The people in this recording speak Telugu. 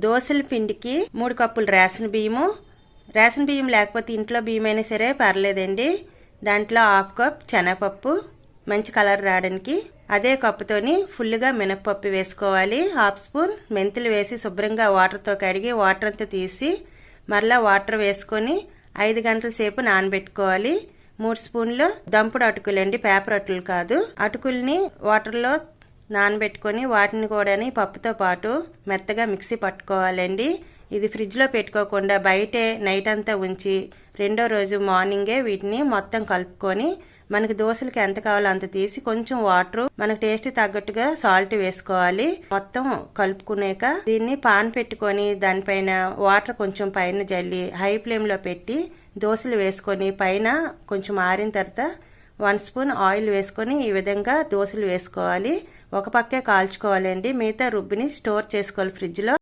దోసల పిండికి 3 కప్పులు రేషన్ బియ్యము. రేషన్ బియ్యం లేకపోతే ఇంట్లో బియ్యం అయినా సరే పర్లేదండి. దాంట్లో 1/2 కప్ శనగపప్పు మంచి కలర్ రావడానికి. అదే కప్పుతోని ఫుల్గా మినపప్పు వేసుకోవాలి. 1/2 స్పూన్ మెంతులు వేసి శుభ్రంగా వాటర్తో కడిగి వాటర్ అంతా తీసి మరలా వాటర్ వేసుకొని 5 గంటల సేపు నానబెట్టుకోవాలి. 3 స్పూన్లు దంపుడు అటుకులు అండి, పేపర్ అటుకులు కాదు. అటుకుల్ని వాటర్లో నానబెట్టుకొని వాటిని కూడా పప్పుతో పాటు మెత్తగా మిక్సీ పట్టుకోవాలండి. ఇది ఫ్రిడ్జ్లో పెట్టుకోకుండా బయటే నైట్ అంతా ఉంచి రెండో రోజు మార్నింగే వీటిని మొత్తం కలుపుకొని మనకి దోశలకి ఎంత కావాలో అంత తీసి కొంచెం వాటర్ మనకు టేస్ట్ తగ్గట్టుగా సాల్ట్ వేసుకోవాలి. మొత్తం కలుపుకున్నాక దీన్ని పాన్ పెట్టుకొని దానిపైన వాటర్ కొంచెం పైన జల్లి హై ఫ్లేమ్లో పెట్టి దోశలు వేసుకొని పైన కొంచెం ఆరిన తర్వాత 1 స్పూన్ ఆయిల్ వేసుకొని ఈ విధంగా దోశలు వేసుకోవాలి. ఒక పక్కే కాల్చుకోవాలండి. మిగతా రుబ్బిని స్టోర్ చేసుకోవాలి ఫ్రిడ్జ్లో.